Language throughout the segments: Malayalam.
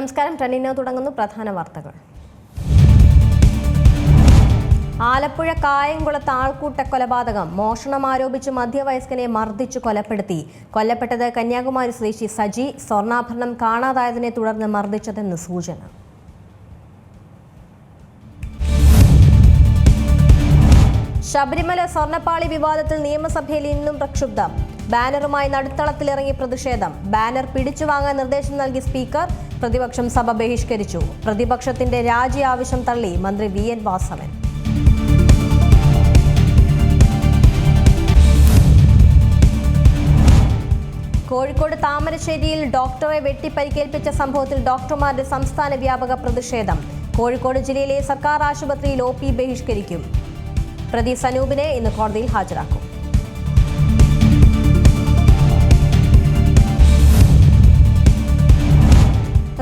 നമസ്കാരം. ട്രെൻഡിനോ തുടങ്ങുന്നു പ്രധാന വാർത്തകൾ. ആലപ്പുഴ കായംകുളത്ത് ആൾക്കൂട്ട കൊലപാതകം. മോഷണം ആരോപിച്ച് മധ്യവയസ്കനെ മർദ്ദിച്ചു കൊലപ്പെടുത്തി. കൊല്ലപ്പെട്ടത് കന്യാകുമാരി സ്വദേശി സജി. സ്വർണ്ണാഭരണം കാണാതായതിനെ തുടർന്ന് മർദ്ദിച്ചതെന്ന് സൂചന. ശബരിമല സ്വർണ്ണപ്പാളി വിവാദത്തിൽ നിയമസഭയിൽ ഇന്നും പ്രക്ഷുബ്ധം. ബാനറുമായി നടുത്തളത്തിലിറങ്ങി പ്രതിഷേധം. ബാനർ പിടിച്ചുവാങ്ങാൻ നിർദ്ദേശം നൽകി സ്പീക്കർ. പ്രതിപക്ഷം സഭ ബഹിഷ്കരിച്ചു. പ്രതിപക്ഷത്തിന്റെ രാജി ആവശ്യം തള്ളി മന്ത്രി VN വാസവൻ. കോഴിക്കോട് താമരശ്ശേരിയിൽ ഡോക്ടറെ വെട്ടിപ്പരിക്കേൽപ്പിച്ച സംഭവത്തിൽ ഡോക്ടർമാരുടെ സംസ്ഥാന വ്യാപക പ്രതിഷേധം. കോഴിക്കോട് ജില്ലയിലെ സർക്കാർ ആശുപത്രിയിൽ OP ബഹിഷ്കരിക്കും. പ്രതി സനൂപിനെ ഇന്ന് കോടതിയിൽ ഹാജരാക്കും.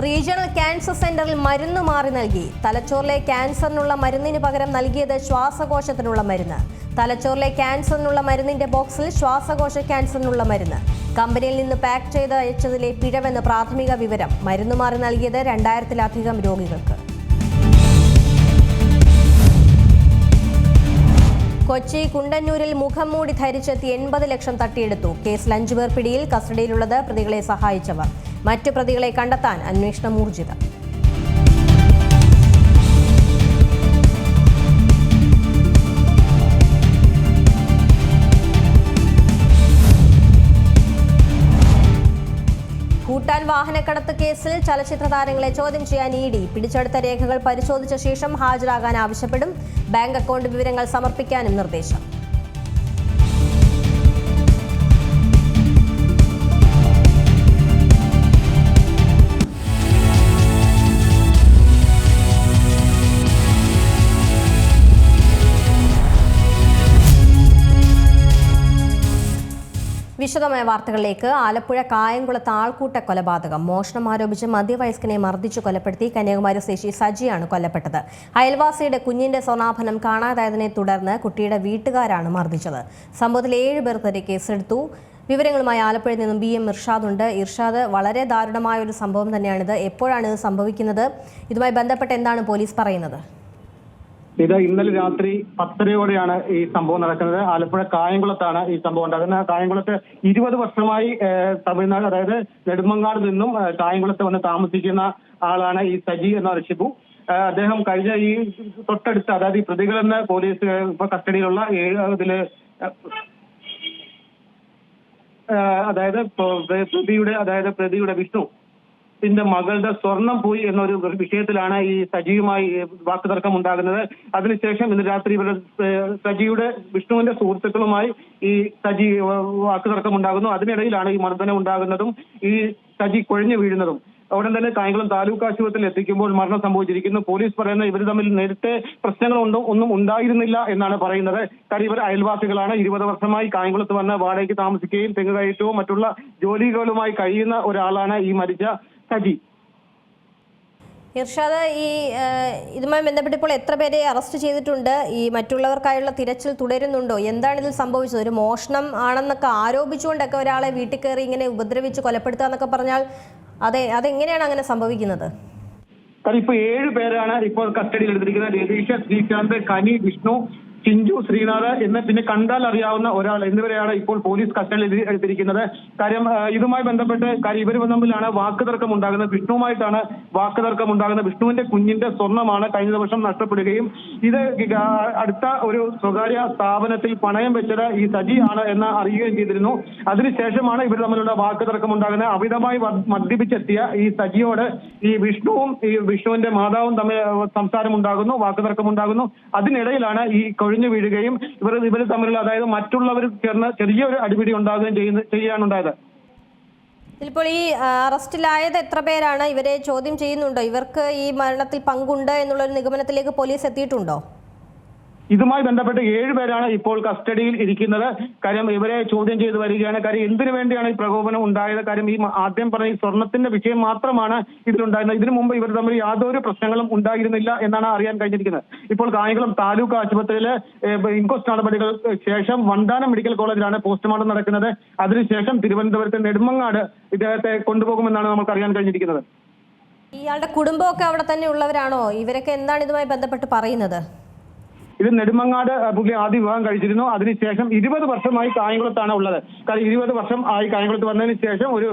റീജിയണൽ ക്യാൻസർ സെന്ററിൽ മരുന്ന് മാറി നൽകി. തലച്ചോറിലെ ക്യാൻസറിനുള്ള മരുന്നിന് പകരം നൽകിയത് ശ്വാസകോശത്തിനുള്ള മരുന്ന്. തലച്ചോറിലെ ക്യാൻസറിനുള്ള മരുന്നിന്റെ ബോക്സിൽ ശ്വാസകോശ ക്യാൻസറിനുള്ള മരുന്ന്. കമ്പനിയിൽ നിന്ന് പാക്ക് ചെയ്ത് അയച്ചതിലെ പിഴവെന്ന് പ്രാഥമിക വിവരം. മരുന്ന് മാറി നൽകിയത് 2000-ലധികം രോഗികൾക്ക്. കൊച്ചി കുണ്ടന്നൂരിൽ മുഖം മൂടി ധരിച്ചെത്തി 80 ലക്ഷം തട്ടിയെടുത്തു. കേസിൽ 5 പേർ പിടിയിൽ. കസ്റ്റഡിയിലുള്ളത് പ്രതികളെ സഹായിച്ചവർ. മറ്റു പ്രതികളെ കണ്ടെത്താൻ അന്വേഷണം ഊർജിതം. ഭൂട്ടാൻ വാഹനക്കടത്ത് കേസിൽ ചലച്ചിത്ര താരങ്ങളെ ചോദ്യം ചെയ്യാൻ ED. പിടിച്ചെടുത്ത രേഖകൾ പരിശോധിച്ച ശേഷം ഹാജരാകാൻ ആവശ്യപ്പെടും. ബാങ്ക് അക്കൗണ്ട് വിവരങ്ങൾ സമർപ്പിക്കാനും നിർദ്ദേശം. വിശദമായ വാർത്തകളിലേക്ക്. ആലപ്പുഴ കായംകുളത്ത് ആൾക്കൂട്ട കൊലപാതകം. മോഷണം ആരോപിച്ച് മധ്യവയസ്കനെ മർദ്ദിച്ചു കൊലപ്പെടുത്തി. കന്യാകുമാരി സ്വദേശി സജിയാണ് കൊല്ലപ്പെട്ടത്. അയൽവാസിയുടെ കുഞ്ഞിന്റെ സ്വർണ്ണാഭരണം കാണാതായതിനെ തുടർന്ന് കുട്ടിയുടെ വീട്ടുകാരാണ് മർദ്ദിച്ചത്. സംഭവത്തിൽ 7 പേർക്കെതിരെ കേസെടുത്തു. വിവരങ്ങളുമായി ആലപ്പുഴയിൽ നിന്നും BM ഇർഷാദ് ഉണ്ട്. ഇർഷാദ്, വളരെ ദാരുണമായ ഒരു സംഭവം തന്നെയാണിത്. എപ്പോഴാണ് ഇത് സംഭവിക്കുന്നത്? ഇതുമായി ബന്ധപ്പെട്ട് എന്താണ് പോലീസ് പറയുന്നത്? ഇത് ഇന്നലെ രാത്രി 10:30-യോടെയാണ് ഈ സംഭവം നടക്കുന്നത്. ആലപ്പുഴ കായംകുളത്താണ് ഈ സംഭവം ഉണ്ടാകുന്നത്. കായംകുളത്ത് 20 വർഷമായി തമിഴ്നാട്, അതായത് നെടുമങ്ങാട് നിന്നും കായംകുളത്ത് വന്ന് താമസിക്കുന്ന ആളാണ് ഈ സജി എന്ന ഷിബു. അദ്ദേഹം കഴിഞ്ഞ ഈ തൊട്ടടുത്ത്, അതായത് ഈ പ്രതികളെന്ന് പോലീസ് ഇപ്പൊ കസ്റ്റഡിയിലുള്ള 7 പ്രതിയുടെ വിഷ്ണു ന്റെ മകളുടെ സ്വർണം പോയി എന്നൊരു വിഷയത്തിലാണ് ഈ സജിയുമായി വാക്കുതർക്കം ഉണ്ടാകുന്നത്. അതിനുശേഷം ഇന്ന് രാത്രി സജിയുടെ വിഷ്ണുവിന്റെ സുഹൃത്തുക്കളുമായി ഈ സജി വാക്കുതർക്കം ഉണ്ടാകുന്നു. അതിനിടയിലാണ് ഈ മർദ്ദനം ഉണ്ടാകുന്നതും ഈ സജി കുഴഞ്ഞു വീഴുന്നതും. ഉടൻ തന്നെ കായംകുളം താലൂക്ക് ആശുപത്രിയിൽ എത്തിക്കുമ്പോൾ മരണം സംഭവിച്ചിരിക്കുന്നു. പോലീസ് പറയുന്ന ഇവർ തമ്മിൽ നേരത്തെ ഒന്നും ഉണ്ടായിരുന്നില്ല എന്നാണ് പറയുന്നത്. കാര്യം ഇവർ അയൽവാസികളാണ്. 20 വർഷമായി കായംകുളത്ത് വന്ന് വാടകയ്ക്ക് താമസിക്കുകയും തെങ്ങ് കയറ്റവും മറ്റുള്ള ജോലികളുമായി കഴിയുന്ന ഒരാളാണ് ഈ മരിച്ച സജി. ഇർഷാദ്, ഇതുമായി ബന്ധപ്പെട്ട് ഇപ്പോൾ എത്ര പേരെ അറസ്റ്റ് ചെയ്തിട്ടുണ്ട്? ഈ മറ്റുള്ളവർക്കായുള്ള തിരച്ചിൽ തുടരുന്നുണ്ടോ? എന്താണ് ഇതിൽ സംഭവിച്ചത്? ഒരു മോഷണം ആണെന്നൊക്കെ ആരോപിച്ചുകൊണ്ടൊക്കെ ഒരാളെ വീട്ടിൽ കയറി ഇങ്ങനെ ഉപദ്രവിച്ച് കൊലപ്പെടുത്തുക എന്നൊക്കെ പറഞ്ഞാൽ അതെങ്ങനെയാണ് അങ്ങനെ സംഭവിക്കുന്നത്? ഇപ്പൊ 7 പേരാണ് ഇപ്പോൾ കസ്റ്റഡിയിൽ എടുത്തിരിക്കുന്നത്. രതീഷ്, ശ്രീശാന്ത്, കനി, വിഷ്ണു, ചിഞ്ചു, ശ്രീനാഥ് എന്ന് പിന്നെ കണ്ടാൽ അറിയാവുന്ന ഒരാൾ എന്നിവരെയാണ് ഇപ്പോൾ പോലീസ് കസ്റ്റഡിയിൽ എടുത്തിരിക്കുന്നത്. കാര്യം ഇതുമായി ബന്ധപ്പെട്ട് ഇവർ തമ്മിലാണ് വാക്കുതർക്കം ഉണ്ടാകുന്നത്. വിഷ്ണുവുമായിട്ടാണ് വാക്കുതർക്കം ഉണ്ടാകുന്നത്. വിഷ്ണുവിന്റെ കുഞ്ഞിന്റെ സ്വർണ്ണമാണ് കഴിഞ്ഞ ദിവസം നഷ്ടപ്പെടുകയും ഇത് അടുത്ത ഒരു സ്വകാര്യ സ്ഥാപനത്തിൽ പണയം വെച്ചത് ഈ സജി ആണ് എന്ന് അറിയുകയും ചെയ്തിരുന്നു. അതിനുശേഷമാണ് ഇവർ തമ്മിലുള്ള വാക്കുതർക്കം ഉണ്ടാകുന്നത്. അമിതമായി മദ്യപിച്ചെത്തിയ ഈ സജിയോട് ഈ വിഷ്ണുവും ഈ വിഷ്ണുവിന്റെ മാതാവും തമ്മിൽ സംസാരം ഉണ്ടാകുന്നു, വാക്കുതർക്കം ഉണ്ടാകുന്നു. അതിനിടയിലാണ് ഈ കൊഴിഞ്ഞു വീഴുകയും ഇവർ തമ്മിലുള്ള, അതായത് മറ്റുള്ളവർ ചേർന്ന് ചെറിയൊരു അടിപിടി ഉണ്ടാകുകയും ചെയ്യാനുണ്ടായത്. ഇപ്പോൾ ഈ അറസ്റ്റിലായത് എത്ര പേരാണ്? ഇവരെ ചോദ്യം ചെയ്യുന്നുണ്ടോ? ഇവർക്ക് ഈ മരണത്തിൽ പങ്കുണ്ട് എന്നുള്ളൊരു നിഗമനത്തിലേക്ക് പോലീസ് എത്തിയിട്ടുണ്ടോ? ഇതുമായി ബന്ധപ്പെട്ട് 7 പേരാണ് ഇപ്പോൾ കസ്റ്റഡിയിൽ ഇരിക്കുന്നത്. കാര്യം ഇവരെ ചോദ്യം ചെയ്ത് വരികയാണ്. കാര്യം എന്തിനു വേണ്ടിയാണ് ഈ പ്രകോപനം ഉണ്ടായത്? കാര്യം ഈ ആദ്യം പറഞ്ഞ ഈ സ്വർണത്തിന്റെ വിഷയം മാത്രമാണ് ഇതിലുണ്ടായിരുന്നത്. ഇതിനു മുമ്പ് ഇവർ തമ്മിൽ യാതൊരു പ്രശ്നങ്ങളും ഉണ്ടായിരുന്നില്ല എന്നാണ് അറിയാൻ കഴിഞ്ഞിരിക്കുന്നത്. ഇപ്പോൾ കായംകുളം താലൂക്ക് ആശുപത്രിയിലെ ഇൻക്വസ്റ്റ് നടപടികൾ ശേഷം വണ്ടാനം മെഡിക്കൽ കോളേജിലാണ് പോസ്റ്റ്മോർട്ടം നടക്കുന്നത്. അതിനുശേഷം തിരുവനന്തപുരത്തെ നെടുമങ്ങാട് ഇദ്ദേഹത്തെ കൊണ്ടുപോകുമെന്നാണ് നമുക്ക് അറിയാൻ കഴിഞ്ഞിരിക്കുന്നത്. ഇയാളുടെ കുടുംബമൊക്കെ അവിടെ തന്നെ ഉള്ളവരാണോ? ഇവരൊക്കെ എന്താണ് ഇതുമായി ബന്ധപ്പെട്ട് പറയുന്നത്? ഇത് നെടുമങ്ങാട് പുള്ളി ആദ്യ വിവാഹം കഴിച്ചിരുന്നു. അതിനുശേഷം 20 വർഷമായി കായംകുളത്താണ് ഉള്ളത്. കാരണം 20 വർഷം ആയി കായംകുളത്ത് വന്നതിന് ശേഷം ഒരു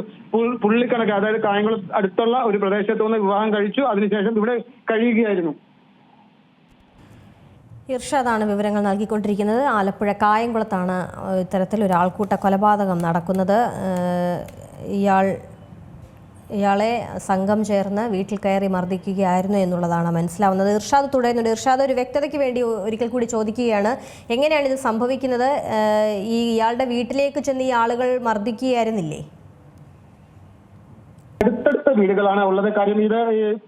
പുള്ളിക്കണക്ക്, അതായത് കായംകുളത്ത് അടുത്തുള്ള ഒരു പ്രദേശത്തു നിന്ന് വിവാഹം കഴിച്ചു. അതിനുശേഷം ഇവിടെ കഴിയുകയായിരുന്നു. ഇർഷാദാണ് വിവരങ്ങൾ നൽകിക്കൊണ്ടിരിക്കുന്നത്. ആലപ്പുഴ കായംകുളത്താണ് ഇത്തരത്തിൽ ഒരു ആൾക്കൂട്ട കൊലപാതകം നടക്കുന്നത്. ഇയാളെ സംഘം ചേർന്ന് വീട്ടിൽ കയറി മർദ്ദിക്കുകയായിരുന്നു എന്നുള്ളതാണ് മനസ്സിലാവുന്നത്. ഇർഷാദ് തുടരുന്നുണ്ട്. ഇർഷാദ്, ഒരു വ്യക്തതയ്ക്ക് വേണ്ടി ഒരിക്കൽ കൂടി ചോദിക്കുകയാണ്, എങ്ങനെയാണ് ഇത് സംഭവിക്കുന്നത്? ഇയാളുടെ വീട്ടിലേക്ക് ചെന്ന് ഈ ആളുകൾ മർദ്ദിക്കുകയായിരുന്നില്ലേ? അടുത്തടുത്ത വീടുകളാണ് ഉള്ളത്. കാര്യം ഇത്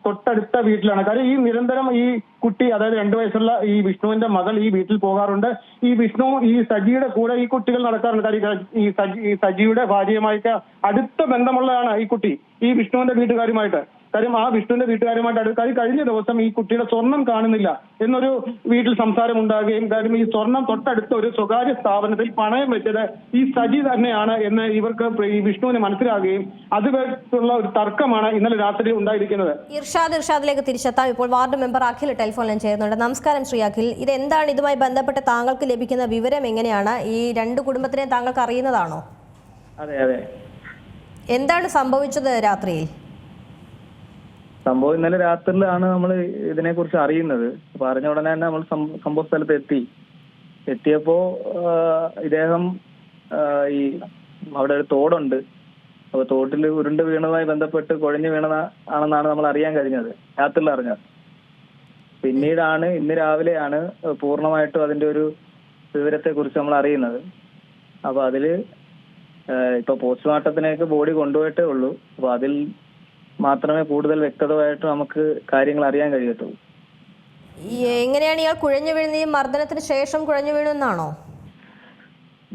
തൊട്ടടുത്ത വീട്ടിലാണ്. കാര്യം ഈ നിരന്തരം ഈ കുട്ടി, അതായത് 2 വയസ്സുള്ള ഈ വിഷ്ണുവിന്റെ മകൾ ഈ വീട്ടിൽ പോകാറുണ്ട്. ഈ വിഷ്ണു ഈ സജിയുടെ കൂടെ ഈ കുട്ടികൾ നടക്കാറുണ്ട്. കാര്യം ഈ സജിയുടെ ഭാര്യയുമായിട്ട് അടുത്ത ബന്ധമുള്ളതാണ് ഈ കുട്ടി, ഈ വിഷ്ണുവിന്റെ വീട്ടുകാരുമായിട്ട്. കാര്യം ആ വിഷ്ണുവിന്റെ വീട്ടുകാരുമായിട്ട് അടുക്കാതെ കഴിഞ്ഞ ദിവസം ഈ കുട്ടിയുടെ സ്വർണം കാണുന്നില്ല എന്നൊരു വീട്ടിൽ സംസാരം ഉണ്ടാകുകയും, കാര്യം ഈ സ്വർണം തൊട്ടടുത്ത ഒരു സ്വകാര്യ സ്ഥാപനത്തിൽ പണയം വെച്ചത് ഈ സജി തന്നെയാണ് എന്ന് ഇവർക്ക് ഈ വിഷ്ണുവിന് മനസ്സിലാകുകയും അതുമായിട്ടുള്ള ഒരു തർക്കമാണ് ഇന്നലെ രാത്രി ഉണ്ടായിരിക്കുന്നത്. ഇർഷാദിലേക്ക് തിരിച്ചെത്താം. ഇപ്പോൾ വാർഡ് മെമ്പർ അഖിൽ ടെലിഫോണിൽ ചേരുന്നുണ്ട്. നമസ്കാരം ശ്രീ അഖിൽ. ഇത് എന്താണ്? ഇതുമായി ബന്ധപ്പെട്ട് താങ്കൾക്ക് ലഭിക്കുന്ന വിവരം എങ്ങനെയാണ്? ഈ 2 കുടുംബത്തിനെ താങ്കൾക്ക് അറിയുന്നതാണോ? അതെ അതെ. എന്താണ് സംഭവിച്ചത് രാത്രിയിൽ? സംഭവം ഇന്നലെ രാത്രിയിലാണ് നമ്മൾ ഇതിനെ കുറിച്ച് അറിയുന്നത്. പറഞ്ഞ ഉടനെ തന്നെ നമ്മൾ സംഭവ സ്ഥലത്ത് എത്തിയപ്പോ ഇദ്ദേഹം ഈ അവിടെ ഒരു തോടുണ്ട്, അപ്പൊ തോട്ടിൽ ഉരുണ്ട് വീണതുമായി ബന്ധപ്പെട്ട് കുഴഞ്ഞു വീണതാണെന്നാണ് നമ്മൾ അറിയാൻ കഴിഞ്ഞത്, രാത്രിയിൽ അറിഞ്ഞത്. പിന്നീടാണ് ഇന്ന് രാവിലെയാണ് പൂർണ്ണമായിട്ടും അതിന്റെ ഒരു വിവരത്തെ കുറിച്ച് നമ്മൾ അറിയുന്നത്. അപ്പൊ അതില് ഇപ്പൊ പോസ്റ്റ്മോർട്ടത്തിനേക്ക് ബോഡി കൊണ്ടുപോയിട്ടേ ഉള്ളൂ. അപ്പൊ അതിൽ മാത്രമേ കൂടുതൽ വ്യക്തതമായിട്ട് നമുക്ക് കാര്യങ്ങൾ അറിയാൻ കഴിയത്തുള്ളൂ. എങ്ങനെയാണ് ഇയാൾ കുഴഞ്ഞു വീഴുന്നത്? ഈ മർദ്ദനത്തിന് ശേഷം കുഴഞ്ഞു വീഴുന്നാണോ?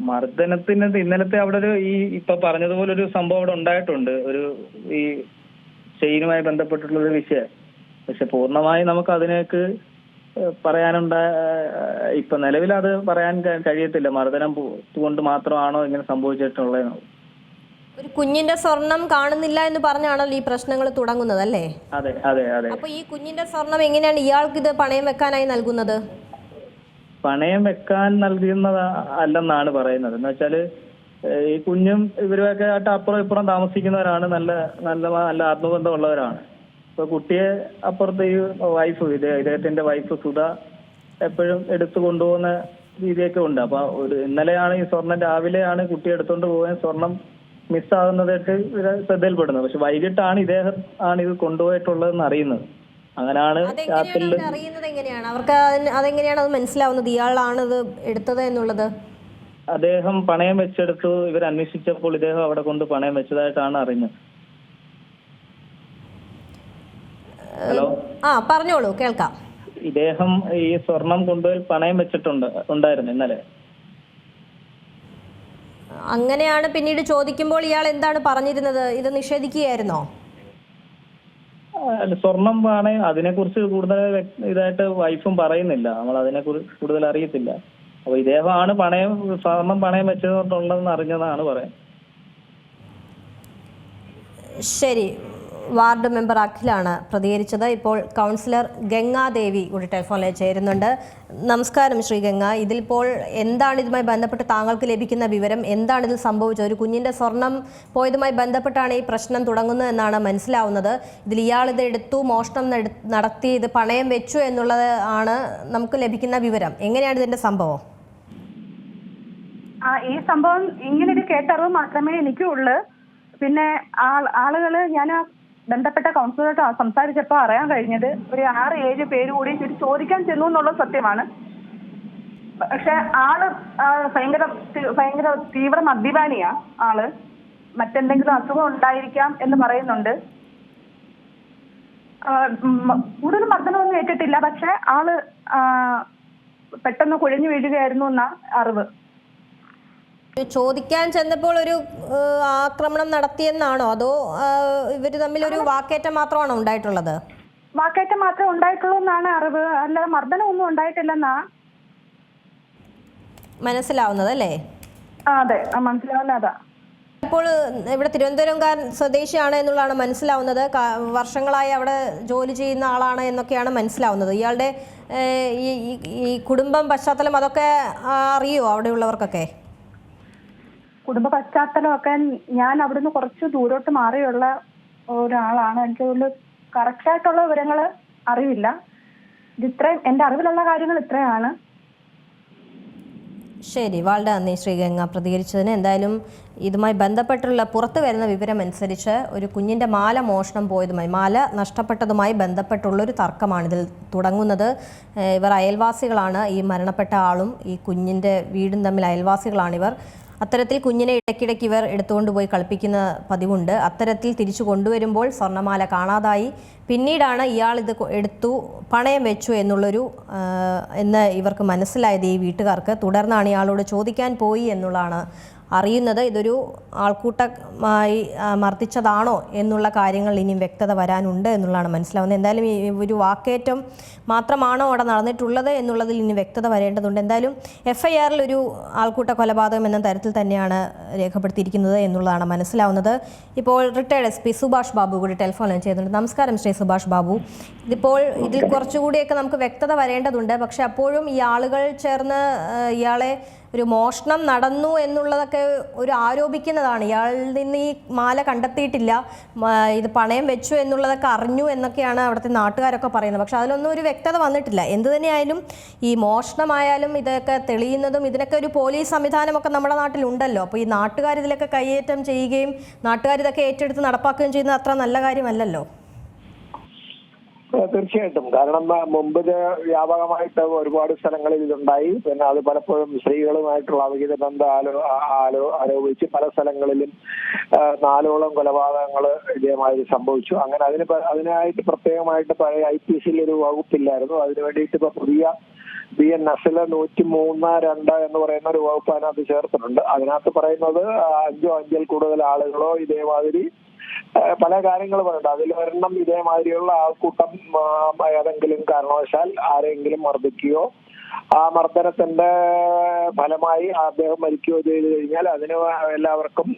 മർദ്ദനത്തിന് ഇന്നലത്തെ അവിടെ ഒരു ഇപ്പൊ പറഞ്ഞതുപോലെ ഒരു സംഭവം അവിടെ ഉണ്ടായിട്ടുണ്ട്, ഒരു ഈ ചെയിനുമായി ബന്ധപ്പെട്ടിട്ടുള്ള ഒരു വിഷയം. പക്ഷെ പൂർണ്ണമായി നമുക്ക് അതിനേക്ക് ഇപ്പൊ നിലവിൽ അത് പറയാൻ കഴിയത്തില്ല. മർദ്ദനം കൊണ്ട് മാത്രമാണോ ഇങ്ങനെ സംഭവിച്ചിട്ടുള്ളത്? ഒരു കുഞ്ഞിന്റെ സ്വർണം കാണുന്നില്ല എന്ന് പറഞ്ഞാണല്ലോ ഈ പ്രശ്നങ്ങൾ തുടങ്ങുന്നത്, അല്ലേ? അതെ അതെ അതെ. അപ്പൊ ഈ കുഞ്ഞിന്റെ സ്വർണം എങ്ങനെയാണ് ഇയാൾക്ക് ഇത് പണയം വെക്കാനായി നൽകുന്നത്? പണയം വെക്കാൻ നൽകുന്നത് അല്ലെന്നാണ് പറയുന്നത്. എന്ന് വെച്ചാല് ഈ കുഞ്ഞും ഇവരുമൊക്കെ ആയിട്ട് അപ്പുറം ഇപ്പുറം താമസിക്കുന്നവരാണ്, നല്ല നല്ല നല്ല ആത്മബന്ധമുള്ളവരാണ്. ഇപ്പൊ കുട്ടിയെ അപ്പുറത്ത് ഈ വൈഫ്, ഇദ്ദേഹത്തിന്റെ വൈഫ് സുധ എപ്പോഴും എടുത്തു കൊണ്ടുപോകുന്ന രീതിയൊക്കെ ഉണ്ട്. അപ്പൊ ഇന്നലെയാണ് ഈ സ്വർണം, രാവിലെയാണ് കുട്ടി എടുത്തോണ്ട് പോകാൻ സ്വർണം മിസ്സാകുന്നതായിട്ട് ശ്രദ്ധയിൽപ്പെടുന്നത്. പക്ഷെ വൈകിട്ടാണ് ഇദ്ദേഹം ഇത് കൊണ്ടുപോയിട്ടുള്ളതെന്ന് അറിയുന്നത്. അങ്ങനെയാണ് രാത്രിയിൽ അറിയുന്നത്. എങ്ങനെയാണ് അവർക്ക് അതെങ്ങനെയാണ് അത് മനസ്സിലാവുന്നത് ഇയാളാണ് ഇത് എടുത്തത് എന്നുള്ളത്? അദ്ദേഹം പണയം വെച്ചെടുത്തു. ഇവർ അന്വേഷിച്ചപ്പോൾ ഇദ്ദേഹം അവിടെ കൊണ്ട് പണയം വെച്ചതായിട്ടാണ് അറിഞ്ഞത്. ഹലോ, പറഞ്ഞോളൂ, കേൾക്കാം. ഇദ്ദേഹം ഈ സ്വർണം കൊണ്ടുപോയി പണയം ഉണ്ടായിരുന്നു ഇന്നലെ. അങ്ങനെയാണ്. പിന്നീട് ചോദിക്കുമ്പോൾ ഇയാൾ എന്താണ് പറഞ്ഞിരുന്നത്? ഇത് നിഷേധിക്കുകയായിരുന്നോ? സ്വർണം പണയം അതിനെക്കുറിച്ച് കൂടുതൽ ഇതായിട്ട് വൈഫും പറയുന്നില്ല. നമ്മൾ അതിനെക്കുറിച്ച് കൂടുതൽ അറിയത്തില്ല. അപ്പൊ ഇദ്ദേഹമാണ് സ്വർണം പണയം വെച്ചതുകൊണ്ടുള്ളതെന്ന് അറിഞ്ഞതാണ് പറയാൻ. ശരി, വാർഡ് മെമ്പർ അഖിലാണ് പ്രതികരിച്ചത്. ഇപ്പോൾ കൗൺസിലർ ഗംഗാദേവി കൂടി ടെലിഫോണിൽ ചേരുന്നുണ്ട്. നമസ്കാരം ശ്രീ ഗംഗ. ഇതിലിപ്പോൾ എന്താണ് ഇതുമായി ബന്ധപ്പെട്ട് താങ്കൾക്ക് ലഭിക്കുന്ന വിവരം? എന്താണ് ഇതിൽ സംഭവിച്ചത്? ഒരു കുഞ്ഞിൻ്റെ സ്വർണം പോയതുമായി ബന്ധപ്പെട്ടാണ് ഈ പ്രശ്നം തുടങ്ങുന്നത് എന്നാണ് മനസ്സിലാവുന്നത്. ഇതിൽ ഇയാൾ ഇത് എടുത്തു, മോഷണം നടത്തി, ഇത് പണയം വെച്ചു എന്നുള്ളത് ആണ് നമുക്ക് ലഭിക്കുന്ന വിവരം. എങ്ങനെയാണ് ഇതിൻ്റെ സംഭവം? ഈ സംഭവം ഇങ്ങനെ ഒരു കേട്ടറിവ് മാത്രമേ എനിക്കുള്ളൂ. പിന്നെ ആളുകള് ഞാൻ ബന്ധപ്പെട്ട കൗൺസിലറായിട്ട് സംസാരിച്ചപ്പോൾ അറിയാൻ കഴിഞ്ഞത് ഒരു 6-7 പേര് കൂടി ചോദിക്കാൻ ചെന്നു എന്നുള്ളത് സത്യമാണ്. പക്ഷെ ആള് ഭയങ്കര തീവ്ര മദ്യപാനിയാ ആള്. മറ്റെന്തെങ്കിലും അസുഖം ഉണ്ടായിരിക്കാം എന്ന് പറയുന്നുണ്ട്. കൂടുതൽ മർദ്ദനമൊന്നും ഏറ്റിട്ടില്ല. പക്ഷെ ആള് പെട്ടെന്ന് കുഴഞ്ഞു വീഴുകയായിരുന്നു എന്ന അറിവ്. ചോദിക്കാൻ ചെന്നപ്പോൾ ഒരു ആക്രമണം നടത്തിയെന്നാണോ, അതോ ഇവർ തമ്മിൽ ഒരു വാക്കേറ്റം മാത്രമാണോ ഉണ്ടായിട്ടുള്ളത്? വാക്കേറ്റം മാത്രമേ ഉണ്ടായിട്ടുള്ളൂ എന്നാണ് അറിവ്. അല്ലാതെ മർദ്ദനം ഒന്നും ഉണ്ടായിട്ടില്ലെന്നാ മനസ്സിലാവുന്നത്, അല്ലേ? അതെ, മനസ്സിലാവുന്ന അതാ. ഇപ്പോൾ ഇവിടെ തിരുവനന്തപുരംകാരൻ സ്വദേശിയാണ് എന്നുള്ളതാണ് മനസ്സിലാവുന്നത്. വർഷങ്ങളായി അവിടെ ജോലി ചെയ്യുന്ന ആളാണ് എന്നൊക്കെയാണ് മനസ്സിലാവുന്നത്. ഇയാളുടെ ഈ കുടുംബം പശ്ചാത്തലം അതൊക്കെ അറിയോ അവിടെയുള്ളവർക്കൊക്കെ? കുടുംബ പശ്ചാത്തലമൊക്കെ ഞാൻ അവിടുന്ന് കുറച്ച് ദൂരോട്ട് മാറിയുള്ള ഒരാളാണ്. എനിക്ക് തോന്നുന്നു കറക്റ്റായിട്ടുള്ള വിവരങ്ങൾ അറിയില്ല. ഇത്രയും എൻ്റെ അറിവിലുള്ള കാര്യങ്ങൾ ഇത്രയാണ്. ശരി, വളരെ നന്ദി ശ്രീഗംഗ പ്രതികരിച്ചതിന്. എന്തായാലും ഇതുമായി ബന്ധപ്പെട്ടുള്ള പുറത്തു വരുന്ന വിവരം അനുസരിച്ച് ഒരു കുഞ്ഞിൻ്റെ മാല മോഷണം പോയതുമായി, മാല നഷ്ടപ്പെട്ടതുമായി ബന്ധപ്പെട്ടുള്ളൊരു തർക്കമാണിതിൽ തുടങ്ങുന്നത്. ഇവർ അയൽവാസികളാണ്. ഈ മരണപ്പെട്ട ആളും ഈ കുഞ്ഞിൻ്റെ വീടും തമ്മിൽ അയൽവാസികളാണിവർ. അത്തരത്തിൽ കുഞ്ഞിനെ ഇടയ്ക്കിടയ്ക്ക് ഇവർ എടുത്തുകൊണ്ട് പോയി കളിപ്പിക്കുന്ന പതിവുണ്ട്. അത്തരത്തിൽ തിരിച്ചു കൊണ്ടുവരുമ്പോൾ സ്വർണ്ണമാല കാണാതായി. പിന്നീടാണ് ഇയാൾ ഇത് എടുത്തു പണയം വെച്ചു എന്ന് ഇവർക്ക് മനസ്സിലായത് ഈ വീട്ടുകാർക്ക്. തുടർന്നാണ് ഇയാളോട് ചോദിക്കാൻ പോയി എന്നുള്ളതാണ് അറിയുന്നത്. ഇതൊരു ആൾക്കൂട്ടമായി മർദ്ദിച്ചതാണോ എന്നുള്ള കാര്യങ്ങൾ ഇനിയും വ്യക്തത വരാനുണ്ട് എന്നുള്ളതാണ് മനസ്സിലാവുന്നത്. എന്തായാലും ഈ ഒരു വാക്കേറ്റം മാത്രമാണോ അവിടെ നടന്നിട്ടുള്ളത് എന്നുള്ളതിൽ ഇനി വ്യക്തത വരേണ്ടതുണ്ട്. എന്തായാലും FIR ഒരു ആൾക്കൂട്ട കൊലപാതകം എന്ന തരത്തിൽ തന്നെയാണ് രേഖപ്പെടുത്തിയിരിക്കുന്നത് എന്നുള്ളതാണ് മനസ്സിലാവുന്നത്. ഇപ്പോൾ റിട്ടയർഡ് SP സുഭാഷ് ബാബു കൂടി ടെലിഫോണിൽ ചെയ്യുന്നുണ്ട്. നമസ്കാരം ശ്രീ സുഭാഷ് ബാബു. ഇതിൽ കുറച്ചുകൂടിയൊക്കെ നമുക്ക് വ്യക്തത വരേണ്ടതുണ്ട്. പക്ഷെ അപ്പോഴും ഈ ആളുകൾ ചേർന്ന് ഇയാളെ ഒരു മോഷണം നടന്നു എന്നുള്ളതൊക്കെ ഒരു ആരോപിക്കുന്നതാണ്. ഇയാളിൽ നിന്ന് ഈ മാല കണ്ടെത്തിയിട്ടില്ല, ഇത് പണയം വെച്ചു എന്നുള്ളതൊക്കെ അറിഞ്ഞു എന്നൊക്കെയാണ് അവിടുത്തെ നാട്ടുകാരൊക്കെ പറയുന്നത്. പക്ഷെ അതിലൊന്നും ഒരു വ്യക്തത വന്നിട്ടില്ല. എന്തു തന്നെയായാലും ഈ മോഷണമായാലും ഇതൊക്കെ തെളിയുന്നതും ഇതിനൊക്കെ ഒരു പോലീസ് സംവിധാനമൊക്കെ നമ്മുടെ നാട്ടിലുണ്ടല്ലോ. അപ്പോൾ ഈ നാട്ടുകാർ ഇതിലൊക്കെ കയ്യേറ്റം ചെയ്യുകയും നാട്ടുകാർ ഇതൊക്കെ ഏറ്റെടുത്ത് നടപ്പാക്കുകയും ചെയ്യുന്നത് അത്ര നല്ല കാര്യമല്ലല്ലോ. തീർച്ചയായിട്ടും. കാരണം മുമ്പ് ഇത് വ്യാപകമായിട്ട് ഒരുപാട് സ്ഥലങ്ങളിൽ ഇതുണ്ടായി. പിന്നെ അത് പലപ്പോഴും സ്ത്രീകളുമായിട്ടുള്ള അവിഹിത ബന്ധം ആരോപിച്ച് പല സ്ഥലങ്ങളിലും 4ഓളം കൊലപാതകങ്ങൾ ഇതേമാതിരി സംഭവിച്ചു. അങ്ങനെ അതിനായിട്ട് പ്രത്യേകമായിട്ട് പഴയ IPC ഒരു വകുപ്പില്ലായിരുന്നു. അതിനു വേണ്ടിയിട്ട് ഇപ്പൊ പുതിയ BNS 103(2) എന്ന് പറയുന്ന ഒരു വകുപ്പ് അതിനകത്ത് ചേർത്തിട്ടുണ്ട്. അതിനകത്ത് പറയുന്നത് 5 കൂടുതൽ ആളുകളോ ഇതേമാതിരി പല കാര്യങ്ങൾ പറയുന്നുണ്ട്. അതിൽ ഒരെണ്ണം ഇതേമാതിരിയുള്ള ആൾക്കൂട്ടം ഏതെങ്കിലും കാരണവശാൽ ആരെങ്കിലും മർദ്ദിക്കുകയോ ആ മർദ്ദനത്തിന്റെ ഫലമായി അദ്ദേഹം മരിക്കുകയോ ചെയ്തു കഴിഞ്ഞാൽ അതിന് എല്ലാവർക്കും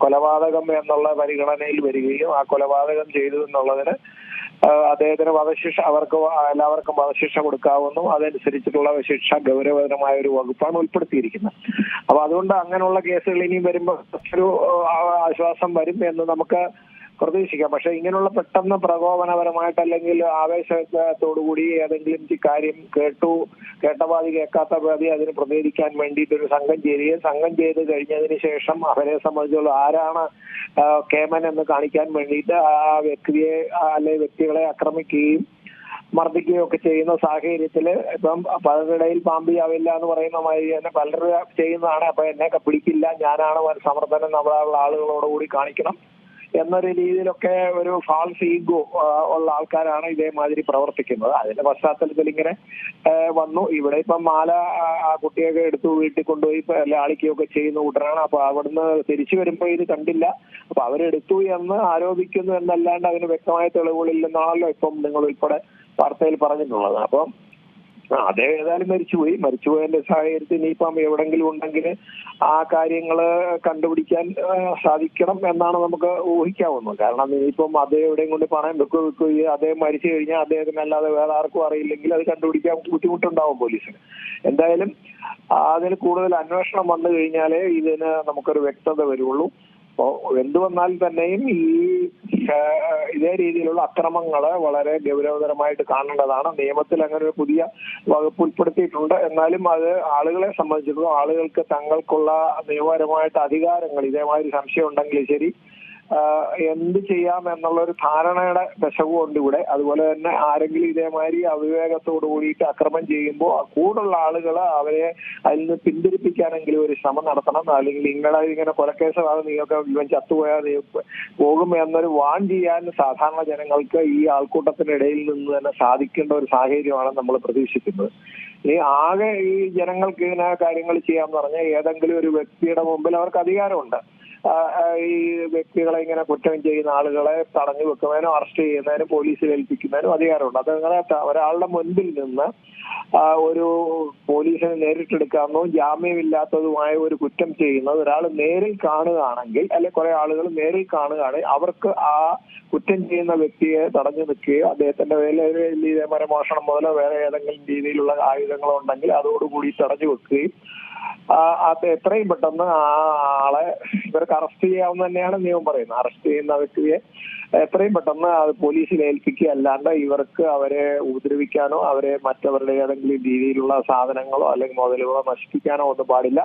കൊലപാതകം എന്നുള്ള പരിഗണനയിൽ വരികയും ആ കൊലപാതകം ചെയ്തു എന്നുള്ളതിന് അദ്ദേഹത്തിന് വധശിക്ഷ എല്ലാവർക്കും വധശിക്ഷ കൊടുക്കാവുന്നു. അതനുസരിച്ചിട്ടുള്ള ശിക്ഷ ഗൗരവതരമായ ഒരു വകുപ്പാണ് ഉൾപ്പെടുത്തിയിരിക്കുന്നത്. അപ്പൊ അതുകൊണ്ട് അങ്ങനെയുള്ള കേസുകൾ ഇനിയും വരുമ്പോൾ ഒരു ആശ്വാസം വരും എന്ന് നമുക്ക് പ്രതീക്ഷിക്കാം. പക്ഷെ ഇങ്ങനെയുള്ള പെട്ടെന്ന് പ്രകോപനപരമായിട്ട് അല്ലെങ്കിൽ ആവേശത്തോടുകൂടി ഏതെങ്കിലും കാര്യം കേട്ട പാതി കേൾക്കാത്ത പാതി അതിന് പ്രതികരിക്കാൻ വേണ്ടിയിട്ട് ഒരു സംഘം ചേരുകയും സംഘം ചെയ്ത് കഴിഞ്ഞതിന് ശേഷം അവരെ സംബന്ധിച്ചുള്ള ആരാണ് കേമൻ എന്ന് കാണിക്കാൻ വേണ്ടിയിട്ട് ആ വ്യക്തിയെ അല്ലെങ്കിൽ വ്യക്തികളെ ആക്രമിക്കുകയും മർദ്ദിക്കുകയും ഒക്കെ ചെയ്യുന്ന സാഹചര്യത്തില് ഇപ്പം പലരുടെയിൽ പാമ്പിയാവില്ല എന്ന് പറയുന്ന മാതിരി തന്നെ പലരും ചെയ്യുന്നതാണ്. അപ്പൊ എന്നെയൊക്കെ പിടിക്കില്ല, ഞാനാണ് സമർത്ഥനം നമ്മളുള്ള ആളുകളോടുകൂടി കാണിക്കണം എന്നൊരു രീതിയിലൊക്കെ ഒരു ഫാൾസ് ഈഗോ ഉള്ള ആൾക്കാരാണ് ഇതേമാതിരി പ്രവർത്തിക്കുന്നത്. അതിന്റെ പശ്ചാത്തലത്തിൽ ഇങ്ങനെ വന്നു. ഇവിടെ ഇപ്പം മാല ആ കുട്ടിയൊക്കെ എടുത്തു വീട്ടിൽ കൊണ്ടുപോയി ലാളിക്കുകയൊക്കെ ചെയ്യുന്ന കൂട്ടരാണ്. അപ്പൊ അവിടുന്ന് തിരിച്ചു വരുമ്പോൾ ഇത് കണ്ടില്ല, അപ്പൊ അവരെടുത്തു എന്ന് ആരോപിക്കുന്നു എന്നല്ലാണ്ട് അതിന് വ്യക്തമായ തെളിവുകളില്ലെന്നാണല്ലോ ഇപ്പം നിങ്ങൾ ഉൾപ്പെടെ വാർത്തയിൽ പറഞ്ഞിട്ടുള്ളത്. അപ്പം അദ്ദേഹം ഏതായാലും മരിച്ചുപോയതിന്റെ സാഹചര്യത്തിൽ ഇനിയിപ്പം എവിടെങ്കിലും ഉണ്ടെങ്കിൽ ആ കാര്യങ്ങള് കണ്ടുപിടിക്കാൻ സാധിക്കണം എന്നാണ് നമുക്ക് ഊഹിക്കാവുന്നത്. കാരണം ഇനിയിപ്പം അദ്ദേഹം എവിടെയും കൊണ്ട് പണയം വെക്കുകയും അദ്ദേഹം മരിച്ചു കഴിഞ്ഞാൽ അദ്ദേഹത്തിന് അല്ലാതെ വേറെ ആർക്കും അറിയില്ലെങ്കിൽ അത് കണ്ടുപിടിക്കാൻ ബുദ്ധിമുട്ടുണ്ടാവും പോലീസിന്. എന്തായാലും അതിന് കൂടുതൽ അന്വേഷണം വന്നു കഴിഞ്ഞാലേ ഇതിന് നമുക്കൊരു വ്യക്തത വരുള്ളൂ. അപ്പോൾ എന്തു വന്നാൽ തന്നെയും ഇതേ രീതിയിലുള്ള അക്രമങ്ങള് വളരെ ഗൗരവതരമായിട്ട് കാണേണ്ടതാണ്. നിയമത്തിൽ അങ്ങനെ ഒരു പുതിയ വകുപ്പ് ഉൾപ്പെടുത്തിയിട്ടുണ്ട്. എന്നാലും അത് ആളുകളെ സംബന്ധിച്ചിടത്തോളം ആളുകൾക്ക് തങ്ങൾക്കുള്ള നിയമപരമായിട്ട് അധികാരങ്ങൾ ഇതേമാതിരി സംശയം ഉണ്ടെങ്കിൽ ശരി എന്ത് ചെയ്യാം എന്നുള്ള ഒരു ധാരണയുടെ ദശകമുണ്ട് ഇവിടെ. അതുപോലെ തന്നെ ആരെങ്കിലും ഇതേമാതിരി അവിവേകത്തോടു കൂടിയിട്ട് അക്രമം ചെയ്യുമ്പോൾ കൂടുതലുള്ള ആളുകൾ അവരെ അതിൽ നിന്ന് പിന്തിരിപ്പിക്കാനെങ്കിലും ഒരു ശ്രമം നടത്തണം. അല്ലെങ്കിൽ ഇങ്ങനെ കൊലക്കേസാണ്, നിങ്ങൾക്ക് ഇവൻ ചത്തുപോയാൽ പോകും എന്നൊരു വാൺ ചെയ്യാൻ സാധാരണ ജനങ്ങൾക്ക് ഈ ആൾക്കൂട്ടത്തിനിടയിൽ നിന്ന് തന്നെ സാധിക്കേണ്ട ഒരു സാഹചര്യമാണ് നമ്മൾ പ്രതീക്ഷിക്കുന്നത്. ഈ ആകെ ഈ ജനങ്ങൾക്ക് ഇങ്ങനെ കാര്യങ്ങൾ ചെയ്യാന്ന് പറഞ്ഞാൽ ഏതെങ്കിലും ഒരു വ്യക്തിയുടെ മുമ്പിൽ അവർക്ക് അധികാരമുണ്ട്. ഈ വ്യക്തികളെ ഇങ്ങനെ കുറ്റം ചെയ്യുന്ന ആളുകളെ തടഞ്ഞു വെക്കുന്നതിനും അറസ്റ്റ് ചെയ്യുന്നതിനും പോലീസിൽ ഏൽപ്പിക്കുന്നതിനും അധികാരമുണ്ട്. അതങ്ങനെ ഒരാളുടെ മുൻപിൽ നിന്ന് ഒരു പോലീസിനെ നേരിട്ടെടുക്കാവുന്നതും ജാമ്യമില്ലാത്തതുമായ ഒരു കുറ്റം ചെയ്യുന്നത് ഒരാൾ നേരിൽ കാണുകയാണെങ്കിൽ, അല്ലെങ്കിൽ കുറെ ആളുകൾ നേരിൽ കാണുകയാണെങ്കിൽ അവർക്ക് ആ കുറ്റം ചെയ്യുന്ന വ്യക്തിയെ തടഞ്ഞു നിൽക്കുകയോ അദ്ദേഹത്തിന്റെ വേല മരമോഷണം മുതലോ വേറെ ഏതെങ്കിലും രീതിയിലുള്ള ആയുധങ്ങളോ ഉണ്ടെങ്കിൽ അതോടുകൂടി തടഞ്ഞു വെക്കുകയും അത് എത്രയും പെട്ടെന്ന് ആ ആളെ ഇവർക്ക് അറസ്റ്റ് ചെയ്യാവുന്ന തന്നെയാണ് നിയമം പറയുന്നത്. അറസ്റ്റ് ചെയ്യുന്ന വ്യക്തിയെ എത്രയും പെട്ടെന്ന് അത് പോലീസിൽ ഏൽപ്പിക്കുക, അല്ലാണ്ട് ഇവർക്ക് അവരെ ഉപദ്രവിക്കാനോ അവരെ മറ്റവരുടെ ഏതെങ്കിലും രീതിയിലുള്ള സാധനങ്ങളോ അല്ലെങ്കിൽ മുതലുകളോ നശിപ്പിക്കാനോ ഒന്നും പാടില്ല.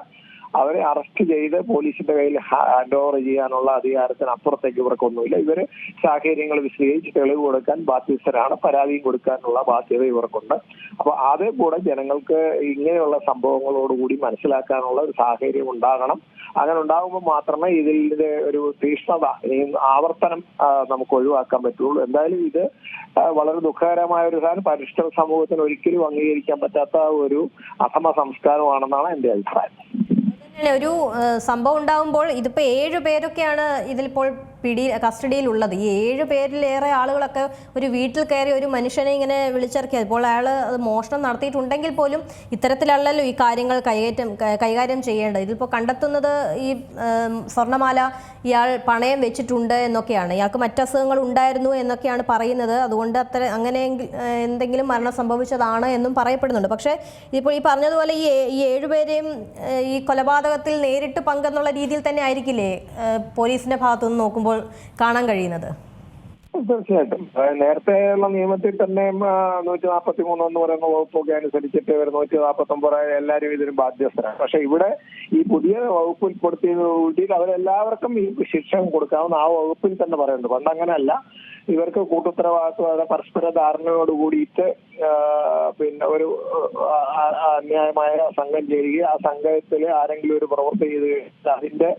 അവരെ അറസ്റ്റ് ചെയ്ത് പോലീസിന്റെ കയ്യിൽ ഹാൻഡ് ഓവർ ചെയ്യാനുള്ള അധികാരത്തിന് അപ്പുറത്തേക്ക് ഇവർക്കൊന്നുമില്ല. ഇവര് സാഹചര്യങ്ങൾ വിശദീകരിച്ച് തെളിവ് കൊടുക്കാൻ ബാധ്യസ്ഥരാണ്, പരാതിയും കൊടുക്കാനുള്ള ബാധ്യത ഇവർക്കുണ്ട്. അപ്പൊ അതേ കൂടെ ജനങ്ങൾക്ക് ഇങ്ങനെയുള്ള സംഭവങ്ങളോടുകൂടി മനസ്സിലാക്കാനുള്ള ഒരു സാഹചര്യം ഉണ്ടാകണം. അങ്ങനെ ഉണ്ടാകുമ്പോൾ മാത്രമേ ഇതിന്റെ ഒരു തീഷ്ണത, ആവർത്തനം നമുക്ക് ഒഴിവാക്കാൻ പറ്റുള്ളൂ. എന്തായാലും ഇത് വളരെ ദുഃഖകരമായ ഒരു സാധനം, പരിഷ്കൃത സമൂഹത്തിന് ഒരിക്കലും അംഗീകരിക്കാൻ പറ്റാത്ത ഒരു അധമ സംസ്കാരമാണെന്നാണ് എന്റെ അഭിപ്രായം. ഒരു സംഭവം ഉണ്ടാകുമ്പോൾ ഇതിപ്പോൾ 7 പേരൊക്കെയാണ് ഇതിലിപ്പോൾ കസ്റ്റഡിയിലുള്ളത്. ഈ 7 പേരിലേറെ ആളുകളൊക്കെ ഒരു വീട്ടിൽ കയറി ഒരു മനുഷ്യനെ ഇങ്ങനെ വിളിച്ചിറക്കിയത്. ഇപ്പോൾ അയാൾ മോഷണം നടത്തിയിട്ടുണ്ടെങ്കിൽ പോലും ഇത്തരത്തിലല്ലല്ലോ ഈ കാര്യങ്ങൾ കൈകാര്യം ചെയ്യേണ്ടത്. ഇതിപ്പോൾ കണ്ടെത്തുന്നത് ഈ സ്വർണ്ണമാല ഇയാൾ പണയം വെച്ചിട്ടുണ്ട് എന്നൊക്കെയാണ്, ഇയാൾക്ക് മറ്റസുഖങ്ങൾ ഉണ്ടായിരുന്നു എന്നൊക്കെയാണ് പറയുന്നത്. അതുകൊണ്ട് അങ്ങനെ എന്തെങ്കിലും മരണം സംഭവിച്ചതാണ് എന്നും പറയപ്പെടുന്നുണ്ട്. പക്ഷേ ഇപ്പോൾ ഈ പറഞ്ഞതുപോലെ ഈ 7 പേരെയും ഈ കൊലപാതകത്തിൽ നേരിട്ട് പങ്കെന്നുള്ള രീതിയിൽ തന്നെ ആയിരിക്കില്ലേ പോലീസിന്റെ ഭാഗത്തുനിന്ന് നോക്കുമ്പോൾ കാണാൻ കഴിയുന്നത്? തീർച്ചയായിട്ടും നേരത്തെയുള്ള നിയമത്തിൽ തന്നെ 143 എന്ന് പറയുന്ന വകുപ്പൊക്കെ അനുസരിച്ചിട്ട് 149 എല്ലാവരും ഇതിന് ബാധ്യസ്ഥരാണ്. പക്ഷെ ഇവിടെ ഈ പുതിയ വകുപ്പ് ഉൾപ്പെടുത്തിയതോടുകൂടി അവരെല്ലാവർക്കും ഈ ശിക്ഷ കൊടുക്കാവുന്ന ആ വകുപ്പിൽ തന്നെ പറയുന്നുണ്ട്. പണ്ട് അങ്ങനെയല്ല, ഇവർക്ക് കൂട്ടുത്തരവാദിത്വം പരസ്പര ധാരണയോടുകൂടിയിട്ട് പിന്നെ ഒരു അന്യായമായ സംഘം ചേരുകയും ആ സംഘത്തിൽ ആരെങ്കിലും ഒരു പ്രവൃത്തി ചെയ്ത് അതിന്റെ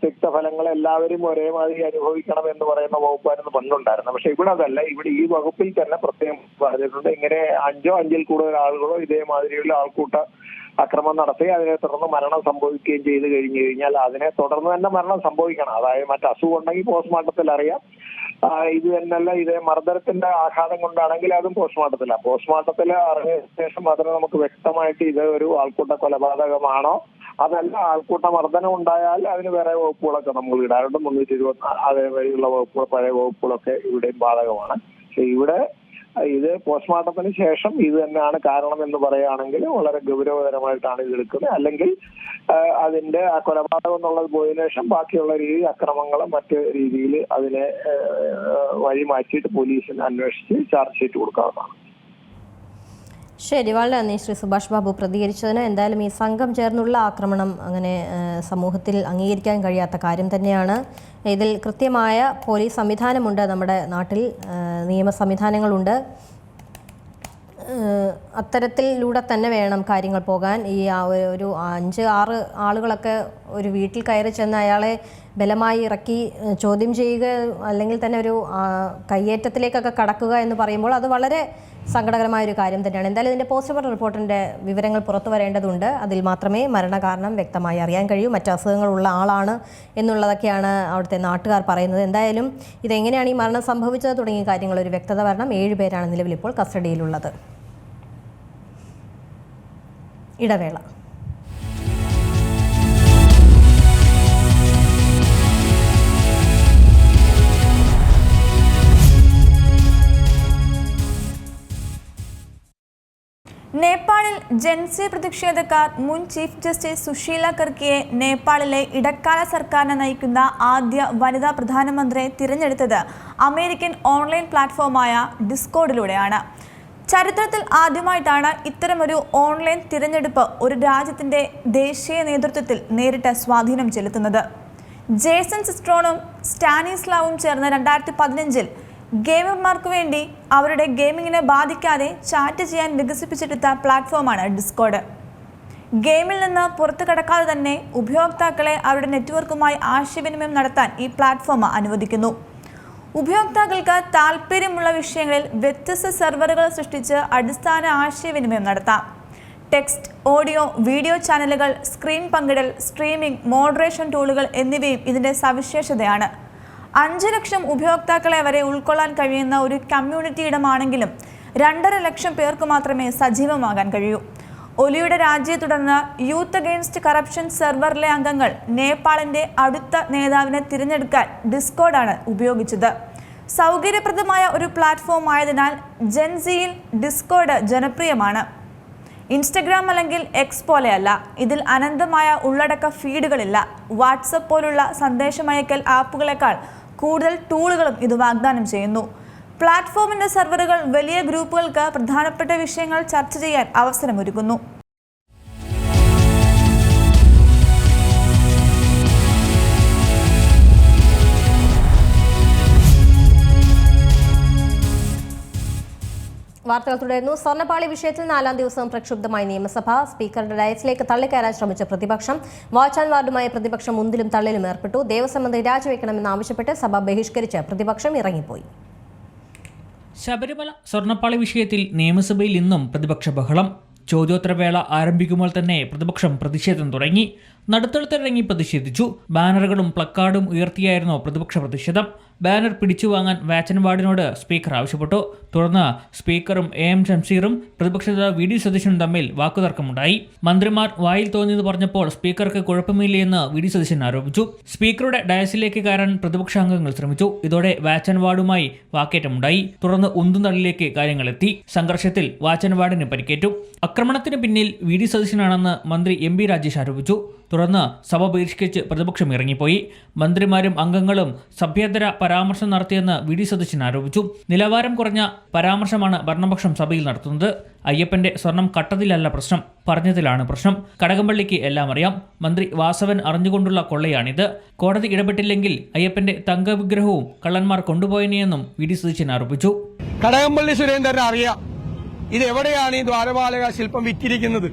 തിക്തഫലങ്ങൾ എല്ലാവരും ഒരേമാതിരി അനുഭവിക്കണം എന്ന് പറയുന്ന വകുപ്പായിരുന്നു പണ്ടുണ്ടായിരുന്നത്. പക്ഷെ ഇവിടെ അതല്ല. ഇവിടെ ഈ വകുപ്പിൽ തന്നെ പ്രത്യേകം പറഞ്ഞിട്ടുണ്ട്, ഇങ്ങനെ 5 5-ൽ കൂടുതൽ ആളുകളോ ഇതേമാതിരിയുള്ള ആൾക്കൂട്ട അക്രമം നടത്തി അതിനെ തുടർന്ന് മരണം സംഭവിക്കുകയും ചെയ്തു കഴിഞ്ഞാൽ അതിനെ തുടർന്ന് തന്നെ മരണം സംഭവിക്കണം. അതായത് മറ്റ് അസുഖം ഉണ്ടെങ്കിൽ പോസ്റ്റ്മോർട്ടത്തിൽ അറിയാം. ഇത് തന്നെയല്ല, ഇതേ മർദ്ദനത്തിന്റെ ആഘാതം കൊണ്ടാണെങ്കിൽ അതും പോസ്റ്റ്മോർട്ടത്തിലാണ്. പോസ്റ്റ്മോർട്ടത്തിൽ അറിഞ്ഞ ശേഷം മാത്രമേ നമുക്ക് വ്യക്തമായിട്ട് ഇത് ഒരു ആൾക്കൂട്ട കൊലപാതകമാണോ അതല്ല ആൾക്കൂട്ട മർദ്ദനം ഉണ്ടായാൽ അതിന് വേറെ വകുപ്പുകളൊക്കെ നമ്മൾ ഇടാറുണ്ട്. 324 അതേവരെയുള്ള വകുപ്പുകൾ, പഴയ വകുപ്പുകളൊക്കെ ഇവിടെയും ബാധകമാണ്. പക്ഷെ ഇവിടെ ഇത് പോസ്റ്റ്മോർട്ടത്തിന് ശേഷം ഇത് തന്നെയാണ് കാരണം എന്ന് പറയുകയാണെങ്കിൽ വളരെ ഗൗരവതരമായിട്ടാണ് ഇത് എടുക്കുന്നത്. അല്ലെങ്കിൽ അതിന്റെ ആ കൊലപാതകം എന്നുള്ളത് പോയതിനു ശേഷം ബാക്കിയുള്ള രീതി അക്രമങ്ങളും മറ്റ് രീതിയിൽ അതിനെ വഴി മാറ്റിയിട്ട് പോലീസിന് അന്വേഷിച്ച് ചാർജ് ഷീറ്റ് കൊടുക്കാവുന്നതാണ്. ശരി, വളരെ നന്ദി ശ്രീ സുഭാഷ് ബാബു പ്രതികരിച്ചതിന്. എന്തായാലും ഈ സംഘം ചേർന്നുള്ള ആക്രമണം അങ്ങനെ സമൂഹത്തിൽ അംഗീകരിക്കാൻ കഴിയാത്ത കാര്യം തന്നെയാണ്. ഇതിൽ കൃത്യമായ പോലീസ് സംവിധാനമുണ്ട്, നമ്മുടെ നാട്ടിൽ നിയമ സംവിധാനങ്ങളുണ്ട്. അത്തരത്തിലൂടെ തന്നെ വേണം കാര്യങ്ങൾ പോകാൻ. ഈ ഒരു 5-6 ആളുകളൊക്കെ ഒരു വീട്ടിൽ കയറി ചെന്ന് അയാളെ ബലമായി ഇറക്കി ചോദ്യം ചെയ്യുക, അല്ലെങ്കിൽ തന്നെ ഒരു കയ്യേറ്റത്തിലേക്കൊക്കെ കടക്കുക എന്ന് പറയുമ്പോൾ അത് വളരെ സങ്കടകരമായൊരു കാര്യം തന്നെയാണ്. എന്തായാലും ഇതിൻ്റെ പോസ്റ്റ്മോർട്ടം റിപ്പോർട്ടിൻ്റെ വിവരങ്ങൾ പുറത്തു വരേണ്ടതുണ്ട്. അതിൽ മാത്രമേ മരണകാരണം വ്യക്തമായി അറിയാൻ കഴിയൂ. മറ്റ് അസുഖങ്ങളുള്ള ആളാണ് എന്നുള്ളതൊക്കെയാണ് അവിടുത്തെ നാട്ടുകാർ പറയുന്നത്. എന്തായാലും ഇതെങ്ങനെയാണ് ഈ മരണം സംഭവിച്ചത് തുടങ്ങിയ കാര്യങ്ങൾ ഒരു വ്യക്തത വരണം. 7 പേരാണ് നിലവിൽ ഇപ്പോൾ കസ്റ്റഡിയിലുള്ളത്. ഇടവേള. നേപ്പാളിൽ ജൻസി പ്രതിഷേധക്കാർ മുൻ ചീഫ് ജസ്റ്റിസ് സുശീല കർക്കിയെ നേപ്പാളിലെ ഇടക്കാല സർക്കാരിനെ നയിക്കുന്ന ആദ്യ വനിതാ പ്രധാനമന്ത്രിയെ തിരഞ്ഞെടുത്തത് അമേരിക്കൻ ഓൺലൈൻ പ്ലാറ്റ്ഫോമായ ഡിസ്കോർഡിലൂടെയാണ്. ചരിത്രത്തിൽ ആദ്യമായിട്ടാണ് ഇത്തരമൊരു ഓൺലൈൻ തിരഞ്ഞെടുപ്പ് ഒരു രാജ്യത്തിൻ്റെ ദേശീയ നേതൃത്വത്തിൽ നേരിട്ട് സ്വാധീനം ചെലുത്തുന്നത്. ജേസൺ സിസ്ട്രോണും സ്റ്റാനിസ്ലാവും ചേർന്ന് 2015-ൽ ഗെയിമർമാർക്ക് വേണ്ടി അവരുടെ ഗെയിമിങ്ങിനെ ബാധിക്കാതെ ചാറ്റ് ചെയ്യാൻ വികസിപ്പിച്ചെടുത്ത പ്ലാറ്റ്ഫോമാണ് ഡിസ്കോർഡ്. ഗെയിമിൽ നിന്ന് പുറത്തു കടക്കാതെ തന്നെ ഉപയോക്താക്കളെ അവരുടെ നെറ്റ്വർക്കുമായി ആശയവിനിമയം നടത്താൻ ഈ പ്ലാറ്റ്ഫോം അനുവദിക്കുന്നു. ഉപയോക്താക്കൾക്ക് താല്പര്യമുള്ള വിഷയങ്ങളിൽ വ്യത്യസ്ത സെർവറുകൾ സൃഷ്ടിച്ച് അടിസ്ഥാന ആശയവിനിമയം നടത്താം. ടെക്സ്റ്റ്, ഓഡിയോ, വീഡിയോ ചാനലുകൾ, സ്ക്രീൻ പങ്കിടൽ, സ്ട്രീമിംഗ്, മോഡറേഷൻ ടൂളുകൾ എന്നിവയും ഇതിൻ്റെ സവിശേഷതയാണ്. 5 ലക്ഷം ഉപയോക്താക്കളെ വരെ ഉൾക്കൊള്ളാൻ കഴിയുന്ന ഒരു കമ്മ്യൂണിറ്റി ഇടമാണെങ്കിലും 2.5 ലക്ഷം പേർക്ക് മാത്രമേ സജീവമാകാൻ കഴിയൂ. ഒലിയുടെ രാജിയെ തുടർന്ന് യൂത്ത് അഗെയിൻസ്റ്റ് കറപ്ഷൻ സെർവറിലെ അംഗങ്ങൾ നേപ്പാളിന്റെ അടുത്ത നേതാവിനെ തിരഞ്ഞെടുക്കാൻ ഡിസ്കോഡാണ് ഉപയോഗിച്ചത്. സൗകര്യപ്രദമായ ഒരു പ്ലാറ്റ്ഫോം ആയതിനാൽ ജെൻസിയിൽ ഡിസ്കോഡ് ജനപ്രിയമാണ്. ഇൻസ്റ്റഗ്രാം അല്ലെങ്കിൽ എക്സ് പോലെയല്ല. ഇതിൽ അനന്തമായ ഉള്ളടക്ക ഫീഡുകളില്ല. വാട്സപ്പ് പോലുള്ള സന്ദേശമയക്കൽ ആപ്പുകളെക്കാൾ കൂടുതൽ ടൂളുകളും ഇത് വാഗ്ദാനം ചെയ്യുന്നു. പ്ലാറ്റ്ഫോമിന്റെ സെർവറുകൾ വലിയ ഗ്രൂപ്പുകൾക്ക് പ്രധാനപ്പെട്ട വിഷയങ്ങൾ ചർച്ച ചെയ്യാൻ അവസരമൊരുക്കുന്നു. വാർത്തകൾ തുടരുന്നു. സ്വർണ്ണപ്പാളി വിഷയത്തിൽ 4ാം ദിവസവും പ്രക്ഷുബ്ധമായി നിയമസഭ. സ്പീക്കറുടെ ഡയസിലേക്ക് തള്ളിക്കയറാൻ ശ്രമിച്ച പ്രതിപക്ഷം. വാച്ച് ആൻഡ് വാർഡുമായി പ്രതിപക്ഷം മുന്തിലും തള്ളിലും ഏർപ്പെട്ടു. ദേവസ്വം മന്ത്രി രാജിവെക്കണമെന്നാവശ്യപ്പെട്ട് സഭ ബഹിഷ്കരിച്ച് പ്രതിപക്ഷം ഇറങ്ങിപ്പോയി. ശബരിമല സ്വർണ്ണപ്പാളി വിഷയത്തിൽ നിയമസഭയിൽ ഇന്നും പ്രതിപക്ഷ ബഹളം. ചോദ്യോത്തരവേള ആരംഭിക്കുമ്പോൾ തന്നെ പ്രതിപക്ഷം പ്രതിഷേധം തുടങ്ങി. നടുത്തളത്തിലിറങ്ങി പ്രതിഷേധിച്ചു. ബാനറുകളും പ്ലക്കാർഡും ഉയർത്തിയായിരുന്നു പ്രതിപക്ഷ പ്രതിഷേധം. ബാനർ പിടിച്ചുവാങ്ങാൻ വാച്ച് ആൻഡ് വാർഡിനോട് സ്പീക്കർ ആവശ്യപ്പെട്ടു. തുടർന്ന് സ്പീക്കറും AM ഷംസീറും പ്രതിപക്ഷ നേതാവ് VD സതീശനും തമ്മിൽ വാക്കുതർക്കമുണ്ടായി. മന്ത്രിമാർ വായിൽ തോന്നിയത് പറഞ്ഞപ്പോൾ സ്പീക്കർക്ക് കുഴപ്പമില്ലെന്ന് VD സതീശൻ ആരോപിച്ചു. സ്പീക്കറുടെ ഡയസിലേക്ക് കയറാൻ പ്രതിപക്ഷാംഗങ്ങൾ ശ്രമിച്ചു. ഇതോടെ വാച്ച് ആൻഡ് വാർഡുമായി വാക്കേറ്റമുണ്ടായി. തുടർന്ന് ഉന്തും തള്ളിലേക്ക് കാര്യങ്ങളെത്തി. സംഘർഷത്തിൽ വാച്ച് ആൻഡ് വാർഡിന് പരിക്കേറ്റു. ആക്രമണത്തിന് പിന്നിൽ VD സതീശനാണെന്ന് മന്ത്രി MB രാജേഷ് ആരോപിച്ചു. തുടർന്ന് സഭ ബഹിഷ്കരിച്ച് പ്രതിപക്ഷം ഇറങ്ങിപ്പോയി. മന്ത്രിമാരും അംഗങ്ങളും സഭ്യേതര പരാമർശം നടത്തിയെന്ന് VD സതീശൻ ആരോപിച്ചു. നിലവാരം കുറഞ്ഞ പരാമർശമാണ് ഭരണപക്ഷം സഭയിൽ നടത്തുന്നത്. അയ്യപ്പന്റെ സ്വർണം കട്ടതിലല്ല പ്രശ്നം, പറഞ്ഞതിലാണ് പ്രശ്നം. കടകംപള്ളിക്ക് എല്ലാം അറിയാം. മന്ത്രി വാസവൻ അറിഞ്ഞുകൊണ്ടുള്ള കൊള്ളയാണിത്. കോടതി ഇടപെട്ടില്ലെങ്കിൽ അയ്യപ്പന്റെ തങ്കവിഗ്രഹവും കള്ളന്മാർ കൊണ്ടുപോയനെയെന്നും VD സതീശൻ ആരോപിച്ചു. കടകംപള്ളി സുരേന്ദ്രൻ അറിയാം ഇത് എവിടെയാണ് ഈ ദ്വാരപാലക ശില്പം വിറ്റിരിക്കുന്നത്,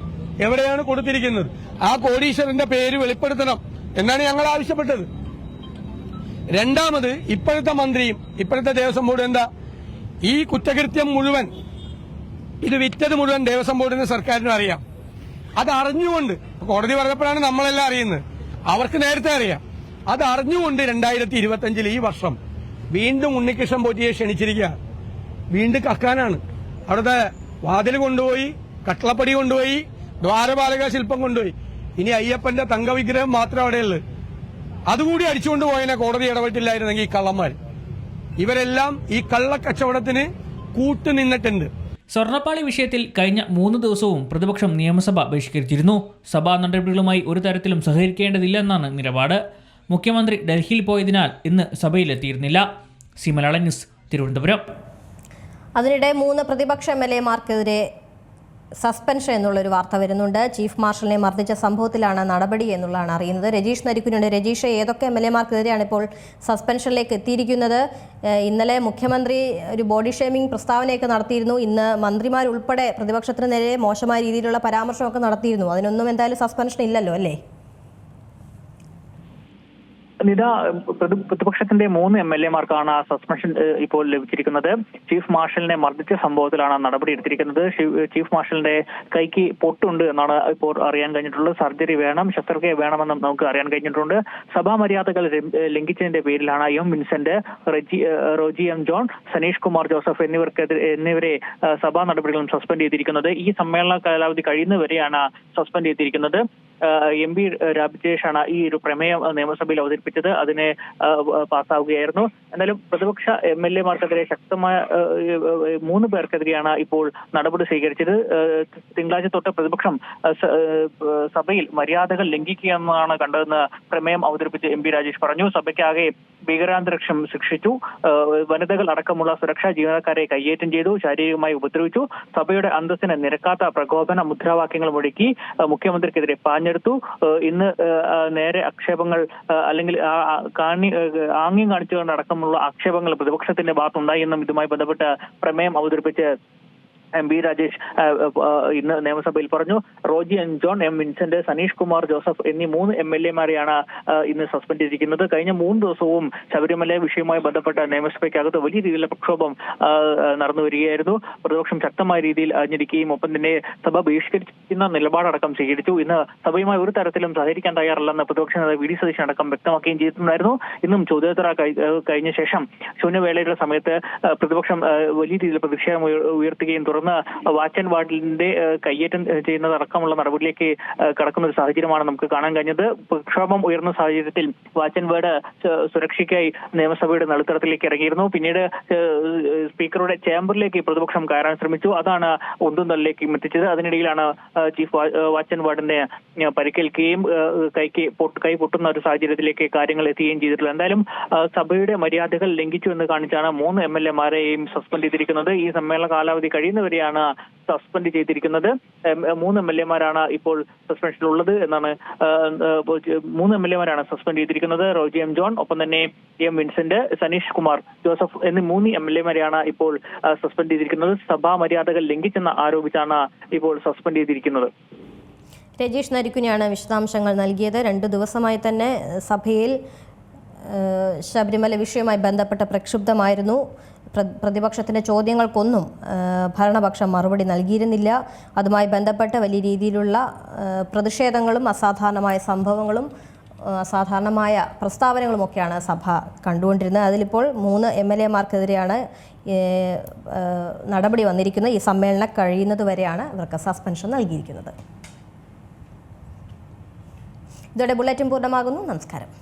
എവിടെയാണ് കൊടുത്തിരിക്കുന്നത്. ആ കോടീശ്വരന്റെ പേര് വെളിപ്പെടുത്തണം എന്നാണ് ഞങ്ങൾ ആവശ്യപ്പെട്ടത്. രണ്ടാമത് ഇപ്പോഴത്തെ മന്ത്രിയും ഇപ്പോഴത്തെ ദേവസ്വം ബോർഡ് എന്താ ഈ കുറ്റകൃത്യം മുഴുവൻ ഇത് വിറ്റത് മുഴുവൻ ദേവസ്വം ബോർഡിന് സർക്കാരിനും അറിയാം. അത് അറിഞ്ഞുകൊണ്ട് കോടതി പറഞ്ഞപ്പോഴാണ് നമ്മളെല്ലാം അറിയുന്നത്. അവർക്ക് നേരത്തെ അറിയാം. അത് അറിഞ്ഞുകൊണ്ട് 2025 ഈ വർഷം വീണ്ടും ഉണ്ണികൃഷ്ണൻ പോറ്റിയെ ക്ഷണിച്ചിരിക്കുക. വീണ്ടും കക്കാനാണ്. അവിടുത്തെ വാതിൽ കൊണ്ടുപോയി, കട്ടളപ്പടി കൊണ്ടുപോയി, ദ്വാരപാലക ശില്പം കൊണ്ടുപോയി. ഇനി അയ്യപ്പന്റെ തങ്കവിഗ്രഹം മാത്രം അവിടെയുള്ളത്. അതുകൂടി അടിച്ചുകൊണ്ട് പോയതിനെ കോടതി ഇടപെട്ടില്ലായിരുന്നെങ്കിൽ ഈ കള്ളന്മാർ ഇവരെല്ലാം ഈ കള്ളക്കച്ചവടത്തിന് കൂട്ടുനിന്നിട്ടുണ്ട്. സ്വർണ്ണപ്പാളി വിഷയത്തിൽ കഴിഞ്ഞ 3 ദിവസവും പ്രതിപക്ഷം നിയമസഭ ബഹിഷ്കരിച്ചിരുന്നു. സഭാ നടപടികളുമായി ഒരു തരത്തിലും സഹകരിക്കേണ്ടതില്ലെന്നാണ് നിലപാട്. മുഖ്യമന്ത്രി ഡൽഹിയിൽ പോയതിനാൽ ഇന്ന് സഭയിലെത്തിയിരുന്നില്ല. മലയാളം ന്യൂസ്, തിരുവനന്തപുരം. അതിനിടെ 3 പ്രതിപക്ഷ MLA-മാർക്കെതിരെ സസ്പെൻഷൻ എന്നുള്ളൊരു വാർത്ത വരുന്നുണ്ട്. ചീഫ് മാർഷലിനെ മർദ്ദിച്ച സംഭവത്തിലാണ് നടപടി എന്നുള്ളതാണ് അറിയുന്നത്. രജീഷ് നരിക്കുനുണ്ട്. രജീഷ്, ഏതൊക്കെ MLA-മാർക്കെതിരെയാണ് ഇപ്പോൾ സസ്പെൻഷനിലേക്ക് എത്തിയിരിക്കുന്നത്? ഇന്നലെ മുഖ്യമന്ത്രി ഒരു ബോഡി ഷേമിംഗ് പ്രസ്താവനയൊക്കെ നടത്തിയിരുന്നു. ഇന്ന് മന്ത്രിമാരുൾപ്പെടെ പ്രതിപക്ഷത്തിന് നേരെ മോശമായ രീതിയിലുള്ള പരാമർശമൊക്കെ നടത്തിയിരുന്നു. അതിനൊന്നും എന്തായാലും സസ്പെൻഷൻ ഇല്ലല്ലോ, അല്ലേ? നിത, പ്രതിപക്ഷത്തിന്റെ 3 MLA-മാർക്കാണ് സസ്പെൻഷൻ ഇപ്പോൾ ലഭിച്ചിരിക്കുന്നത്. ചീഫ് മാർഷലിനെ മർദ്ദിച്ച സംഭവത്തിലാണ് നടപടി എടുത്തിരിക്കുന്നത്. ചീഫ് മാർഷലിന്റെ കൈക്ക് പൊട്ടുണ്ട് എന്നാണ് ഇപ്പോൾ അറിയാൻ കഴിഞ്ഞിട്ടുള്ളത്. സർജറി വേണം, ശസ്ത്രക്രിയ വേണമെന്നും നമുക്ക് അറിയാൻ കഴിഞ്ഞിട്ടുണ്ട്. സഭാ മര്യാദകൾ ലംഘിച്ചതിന്റെ പേരിലാണ് M. Vincent, Roji M. John, Saneesh Kumar Joseph എന്നിവരെ സഭാ നടപടികളും സസ്പെൻഡ് ചെയ്തിരിക്കുന്നത്. ഈ സമ്മേളന കാലാവധി കഴിയുന്നവരെയാണ് സസ്പെൻഡ് ചെയ്തിരിക്കുന്നത്. MB രാജേഷാണ് ഈ ഒരു പ്രമേയം നിയമസഭയിൽ അവതരിപ്പിച്ചത്. അതിനെ പാസ്സാവുകയായിരുന്നു. എന്നാലും പ്രതിപക്ഷ MLA-മാർക്കെതിരെ ശക്തമായ 3 പേർക്കെതിരെയാണ് ഇപ്പോൾ നടപടി സ്വീകരിച്ചത്. തിങ്കളാഴ്ച തൊട്ട് പ്രതിപക്ഷം സഭയിൽ മര്യാദകൾ ലംഘിക്കുകയെന്നാണ് കണ്ടതെന്ന് പ്രമേയം അവതരിപ്പിച്ച് MB രാജേഷ് പറഞ്ഞു. സഭയ്ക്കാകെ ഭീകരാന്തരീക്ഷം സൃഷ്ടിച്ചു. വനിതകൾ അടക്കമുള്ള സുരക്ഷാ ജീവനക്കാരെ കയ്യേറ്റം ചെയ്തു, ശാരീരികമായി ഉപദ്രവിച്ചു. സഭയുടെ അന്തസ്സിന് നിരക്കാത്ത പ്രകോപന മുദ്രാവാക്യങ്ങൾ മുഴക്കി മുഖ്യമന്ത്രിക്കെതിരെ പാഞ്ഞെടുത്തു. ഇന്ന് നേരെ ആക്ഷേപങ്ങൾ അല്ലെങ്കിൽ ആംഗ്യം കാണിച്ചുകൊണ്ട് അടക്കമുള്ള ആക്ഷേപങ്ങൾ പ്രതിപക്ഷത്തിന്റെ ഭാഗത്തുണ്ടായി എന്നും ഇതുമായി ബന്ധപ്പെട്ട് പ്രമേയം അവതരിപ്പിച്ച് MP രാജേഷ് ഇന്ന് നിയമസഭയിൽ പറഞ്ഞു. Roji M John, M Vincent, Saneesh Kumar Joseph എന്നീ 3 MLA-മാരെയാണ് ഇന്ന് സസ്പെൻഡ് ചെയ്തിരിക്കുന്നത്. കഴിഞ്ഞ 3 ദിവസവും ശബരിമല വിഷയവുമായി ബന്ധപ്പെട്ട നിയമസഭയ്ക്കകത്ത് വലിയ രീതിയിലുള്ള പ്രക്ഷോഭം നടന്നു വരികയായിരുന്നു. പ്രതിപക്ഷം ശക്തമായ രീതിയിൽ അഞ്ഞിരിക്കുകയും ഒപ്പം തന്നെ സഭ ബഹിഷ്കരിക്കുന്ന നിലപാടടക്കം സ്വീകരിച്ചു. ഇന്ന് സഭയുമായി ഒരു തരത്തിലും സഹകരിക്കാൻ തയ്യാറല്ലെന്ന് പ്രതിപക്ഷ നേതാവ് വി ഡി സതീശൻ അടക്കം വ്യക്തമാക്കുകയും ചെയ്തിട്ടുണ്ടായിരുന്നു. ഇന്നും ചോദ്യോത്തര കഴിഞ്ഞ ശേഷം ശൂന്യവേളയുടെ സമയത്ത് പ്രതിപക്ഷം വലിയ രീതിയിൽ പ്രതിഷേധം ഉയർത്തുകയും തുടർന്ന് വാച്ച് ആൻഡ് വാർഡിന്റെ കയ്യേറ്റം ചെയ്യുന്നതടക്കമുള്ള നടപടിയിലേക്ക് കടക്കുന്ന ഒരു സാഹചര്യമാണ് നമുക്ക് കാണാൻ കഴിഞ്ഞത്. പ്രക്ഷോഭം ഉയർന്ന സാഹചര്യത്തിൽ വാച്ച് ആൻഡ് വാർഡ് സുരക്ഷയ്ക്കായി നിയമസഭയുടെ നടുത്തളത്തിലേക്ക് ഇറങ്ങിയിരുന്നു. പിന്നീട് സ്പീക്കറുടെ ചേംബറിലേക്ക് പ്രതിപക്ഷം കയറാൻ ശ്രമിച്ചു. അതാണ് ഒന്നും തള്ളിലേക്ക് എത്തിച്ചത്. അതിനിടയിലാണ് ചീഫ് വാച്ച് ആൻഡ് വാർഡിനെ പരിക്കേൽക്കുകയും കൈ പൊട്ടുന്ന ഒരു സാഹചര്യത്തിലേക്ക് കാര്യങ്ങൾ എത്തുകയും ചെയ്തിട്ടുള്ളത്. എന്തായാലും സഭയുടെ മര്യാദകൾ ലംഘിച്ചു എന്ന് കാണിച്ചാണ് 3 MLA-മാരെയും സസ്പെൻഡ് ചെയ്തിരിക്കുന്നത്. ഈ സമ്മേളന കാലാവധി കഴിയുന്നവരെയാണ് സസ്പെൻഡ് ചെയ്തിരിക്കുന്നത്. 3 MLA-മാരാണ് ഇപ്പോൾ സസ്പെൻഷനിലുള്ളത് എന്നാണ് 3 MLA-മാരാണ് സസ്പെൻഡ് ചെയ്തിരിക്കുന്നത്. റോജി എം ജോൺ, ഒപ്പം തന്നെ M Vincent, Saneesh Kumar Joseph എന്നീ 3 MLA-മാരെയാണ് ഇപ്പോൾ സസ്പെൻഡ് ചെയ്തിരിക്കുന്നത്. സഭാ മര്യാദകൾ ലംഘിച്ചെന്ന് ആരോപിച്ചാണ് ഇപ്പോൾ സസ്പെൻഡ് ചെയ്തിരിക്കുന്നത്. രജീഷ് നരിക്കുനിയാണ് വിശദാംശങ്ങൾ നൽകിയത്. 2 ദിവസമായി തന്നെ സഭയിൽ ശബരിമല വിഷയവുമായി ബന്ധപ്പെട്ട പ്രക്ഷുബ്ധമായിരുന്നു. പ്രതിപക്ഷത്തിൻ്റെ ചോദ്യങ്ങൾക്കൊന്നും ഭരണപക്ഷം മറുപടി നൽകിയിരുന്നില്ല. അതുമായി ബന്ധപ്പെട്ട് വലിയ രീതിയിലുള്ള പ്രതിഷേധങ്ങളും അസാധാരണമായ സംഭവങ്ങളും അസാധാരണമായ പ്രസ്താവനകളുമൊക്കെയാണ് സഭ കണ്ടുകൊണ്ടിരുന്നത്. അതിലിപ്പോൾ 3 MLA-മാർക്കെതിരെയാണ് നടപടി വന്നിരിക്കുന്നത്. ഈ സമ്മേളനം കഴിയുന്നത് വരെയാണ് ഇവർക്ക് സസ്പെൻഷൻ നൽകിയിരിക്കുന്നത്. ഇതോടെ ബുള്ളറ്റിൻ പൂർണ്ണമാകുന്നു. നമസ്കാരം.